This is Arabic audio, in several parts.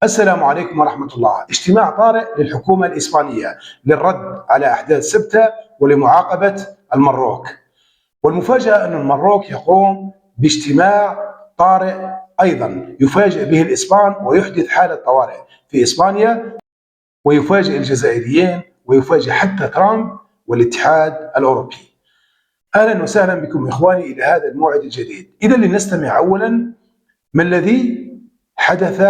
السلام عليكم ورحمة الله. اجتماع طارئ للحكومة الإسبانية للرد على أحداث سبتة ولمعاقبة المروك. والمفاجأة أن المروك يقوم باجتماع طارئ أيضا يفاجئ به الإسبان ويحدث حالة طوارئ في إسبانيا، ويفاجئ الجزائريين ويفاجئ حتى ترامب والاتحاد الأوروبي. أهلا وسهلا بكم إخواني إلى هذا الموعد الجديد. إذا لنستمع أولا ما الذي حدث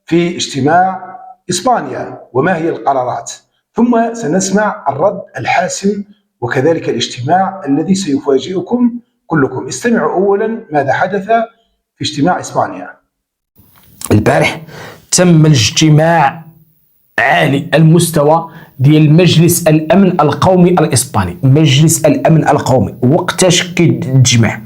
في اجتماع إسبانيا وما هي القرارات، ثم سنسمع الرد الحاسم وكذلك الاجتماع الذي سيفاجئكم كلكم. استمعوا أولا ماذا حدث في اجتماع إسبانيا. البارح تم الاجتماع عالي المستوى ديال مجلس الامن القومي الاسباني. مجلس الامن القومي وقتاش كيتجمع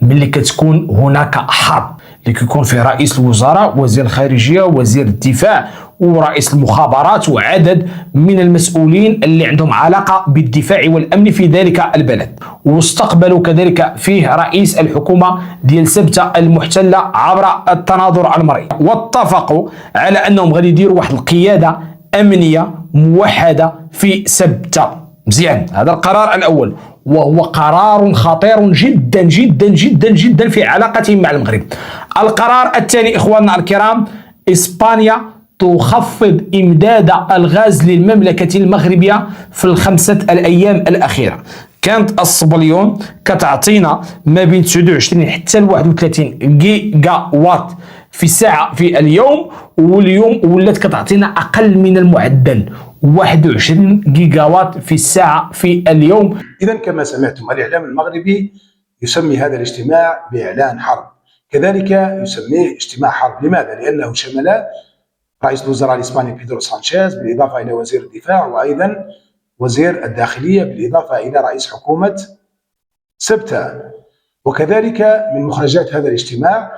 ملي كتكون هناك حرب، اللي كيكون فيه رئيس الوزراء، وزير الخارجيه، وزير الدفاع، ورئيس المخابرات، وعدد من المسؤولين اللي عندهم علاقه بالدفاع والامن في ذلك البلد. واستقبلوا كذلك فيه رئيس الحكومه ديال سبته المحتله عبر التناظر المرئي، واتفقوا على انهم غادي يديروا واحد القياده امنيه موحده في سبته. مزيان، هذا القرار الاول، وهو قرار خطير جدا جدا جدا جدا في علاقتهم مع المغرب. القرار الثاني اخواننا الكرام، اسبانيا تخفض امداد الغاز للمملكه المغربيه في الخمسه الايام الاخيره. كانت الصبليون كتعطينا ما بين 29 حتى ل 31 جيجا وات في الساعه في اليوم، واليوم ولات كتعطينا اقل من المعدل، 21 جيجا وات في الساعه في اليوم. إذا كما سمعتم الإعلام المغربي يسمي هذا الاجتماع بإعلان حرب، كذلك يسميه اجتماع حرب. لماذا؟ لأنه شمل رئيس الوزراء الإسباني بيدرو سانشيز بالإضافة إلى وزير الدفاع، وأيضا وزير الداخلية، بالإضافة إلى رئيس حكومة سبتة. وكذلك من مخرجات هذا الاجتماع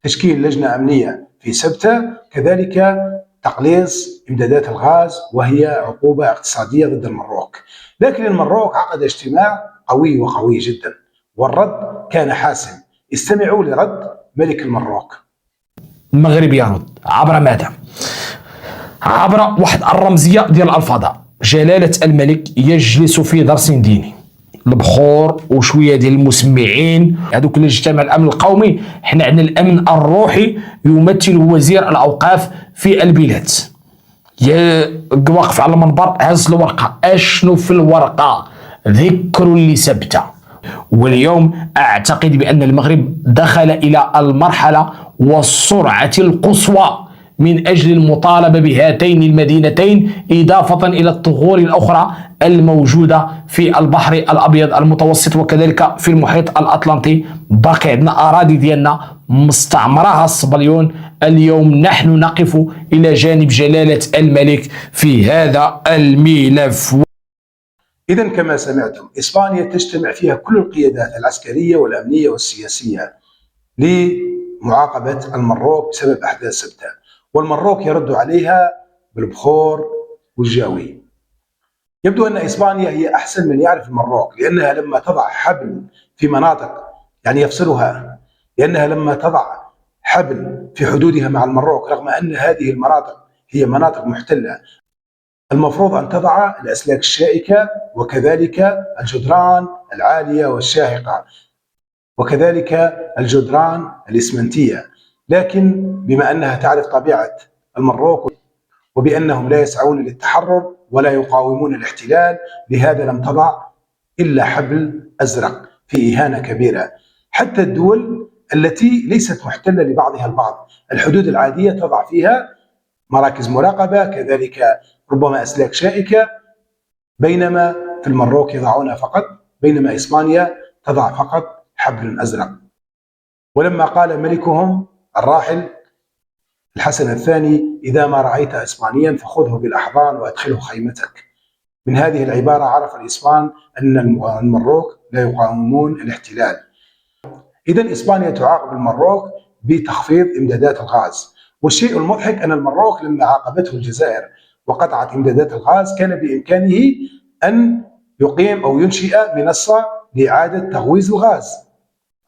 تشكيل لجنة أمنية في سبتة، كذلك تقليص إمدادات الغاز وهي عقوبة اقتصادية ضد المروك. لكن المروك عقد اجتماع قوي جدا، والرد كان حاسم. استمعوا لرد ملك المروك. المغرب يرد عبر ماذا؟ عبر واحد الرمزيه ديال الفضاء. جلاله الملك يجلس في درس ديني، البخور وشويه ديال المسمعين هذوك اللي اجتمع الامن القومي. حنا عندنا الامن الروحي يمثل وزير الاوقاف في البلاد. واقف على المنبر هز الورقه، اشنو في الورقه؟ ذكر لسبته. واليوم اعتقد بان المغرب دخل الى المرحله والسرعه القصوى من أجل المطالبة بهاتين المدينتين، إضافة إلى الثغور الأخرى الموجودة في البحر الأبيض المتوسط وكذلك في المحيط الأطلنطي. باقي عندنا أراضي ديالنا مستعمرها الصبليون. اليوم نحن نقف إلى جانب جلالة الملك في هذا الملف. إذا كما سمعتم إسبانيا تجتمع فيها كل القيادات العسكرية والأمنية والسياسية لمعاقبة المروك بسبب أحداث سبتة، والمروك يرد عليها بالبخور والجاوي. يبدو أن إسبانيا هي أحسن من يعرف المروك، لأنها لما تضع حبل في مناطق يعني يفصلها، لأنها لما تضع حبل في حدودها مع المروك، رغم أن هذه المناطق هي مناطق محتلة، المفروض أن تضع الأسلاك الشائكة وكذلك الجدران العالية والشاهقة وكذلك الجدران الإسمنتية. لكن بما أنها تعرف طبيعة المروك وبأنهم لا يسعون للتحرر ولا يقاومون الاحتلال، لهذا لم تضع إلا حبل أزرق في إهانة كبيرة. حتى الدول التي ليست محتلة لبعضها البعض، الحدود العادية تضع فيها مراكز مراقبة، كذلك ربما أسلاك شائكة، بينما في المروك يضعونها فقط، بينما إسبانيا تضع فقط حبل أزرق. ولما قال ملكهم الراحل الحسن الثاني: إذا ما رأيت إسبانيا فخذه بالأحضان وأدخله خيمتك، من هذه العبارة عرف الإسبان أن المروك لا يقاومون الاحتلال. إذن إسبانيا تعاقب المروك بتخفيض إمدادات الغاز. والشيء المضحك أن المروك لما عاقبته الجزائر وقطعت إمدادات الغاز كان بإمكانه أن يقيم أو ينشئ منصة لإعادة تغويز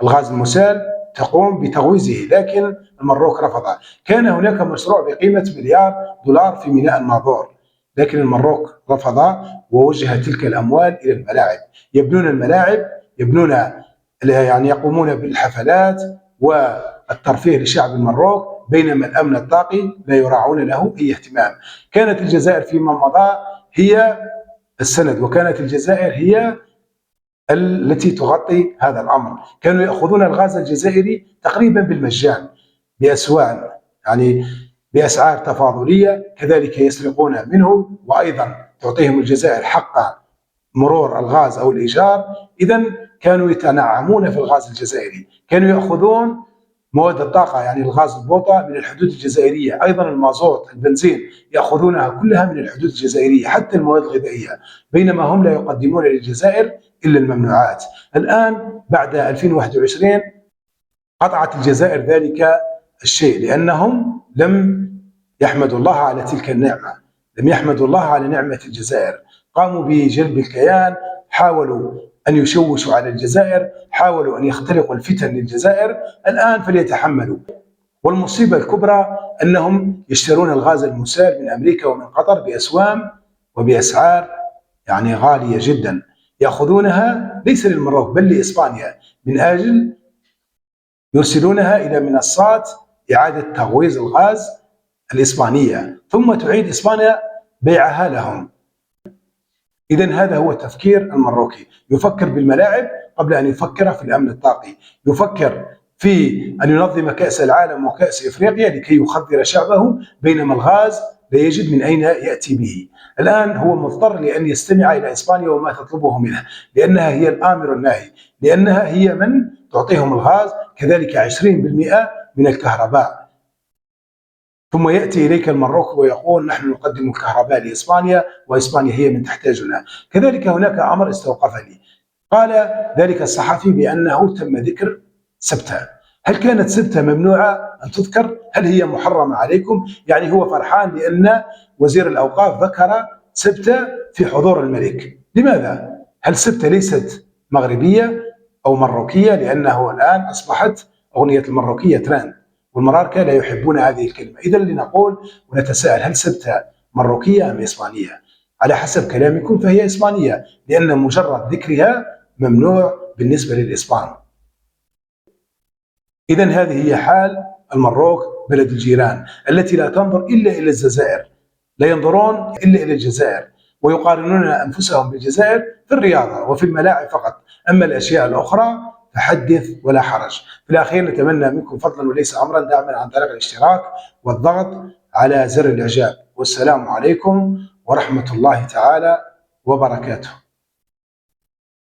الغاز المسال تقوم بتغويزه، لكن المروك رفض. كان هناك مشروع بقيمة $1,000,000,000 في ميناء الناظور، لكن المروك رفض ووجه تلك الأموال إلى الملاعب. يبنون الملاعب، يعني يقومون بالحفلات والترفيه لشعب المروك، بينما الأمن الطاقي لا يراعون له أي اهتمام. كانت الجزائر فيما مضى هي السند، وكانت الجزائر هي التي تغطي هذا الأمر. كانوا يأخذون الغاز الجزائري تقريبا بالمجان بأسواع، يعني بأسعار تفاضلية، كذلك يسرقون منه، وأيضا تعطيهم الجزائر حق مرور الغاز أو الإيجار. إذن كانوا يتنعمون في الغاز الجزائري، كانوا يأخذون مواد الطاقة يعني الغاز البوطة من الحدود الجزائرية، أيضا المازوت البنزين يأخذونها كلها من الحدود الجزائرية، حتى المواد الغذائية، بينما هم لا يقدمون للجزائر إلا الممنوعات. الآن بعد 2021 قطعت الجزائر ذلك الشيء، لأنهم لم يحمدوا الله على تلك النعمة، لم يحمدوا الله على نعمة الجزائر. قاموا بجلب الكيان، حاولوا أن يشوشوا على الجزائر، حاولوا أن يخترقوا الفتن للجزائر. الآن فليتحملوا. والمصيبة الكبرى أنهم يشترون الغاز المسال من أمريكا ومن قطر بأسوام وبأسعار يعني غالية جدا، يأخذونها ليس للمروك بل لإسبانيا، من أجل يرسلونها إلى منصات إعادة تغويز الغاز الإسبانية، ثم تعيد إسبانيا بيعها لهم. إذن هذا هو تفكير المروكي، يفكر بالملاعب قبل أن يفكر في الأمن الطاقي، يفكر في أن ينظم كأس العالم وكأس إفريقيا لكي يخدر شعبه، بينما الغاز لا يجد من أين يأتي به. الآن هو مضطر لأن يستمع إلى إسبانيا وما تطلبه منه، لأنها هي الآمر الناهي، لأنها هي من تعطيهم الغاز، كذلك 20% من الكهرباء. ثم يأتي إليك المروك ويقول نحن نقدم الكهرباء لإسبانيا وإسبانيا هي من تحتاجنا. كذلك هناك أمر استوقفني، قال ذلك الصحفي بأنه تم ذكر سبتة. هل كانت سبتة ممنوعة أن تذكر؟ هل هي محرمة عليكم؟ يعني هو فرحان لأن وزير الأوقاف ذكر سبتة في حضور الملك. لماذا؟ هل سبتة ليست مغربية أو مروكية؟ لأنه الآن أصبحت أغنية المروكية ترند، والمراركة لا يحبون هذه الكلمة. إذن لنقول ونتساءل، هل سبتة مروكية أم إسبانية؟ على حسب كلامكم فهي إسبانية، لأن مجرد ذكرها ممنوع بالنسبة للإسبان. إذن هذه هي حال المروك، بلد الجيران التي لا تنظر إلا إلى الجزائر، لا ينظرون إلا إلى الجزائر، ويقارنون أنفسهم بالجزائر في الرياضة وفي الملاعب فقط، أما الأشياء الأخرى فحدث ولا حرج. في الأخير نتمنى منكم فضلا وليس أمرا دعما عن طريق الاشتراك والضغط على زر الإعجاب، والسلام عليكم ورحمة الله تعالى وبركاته.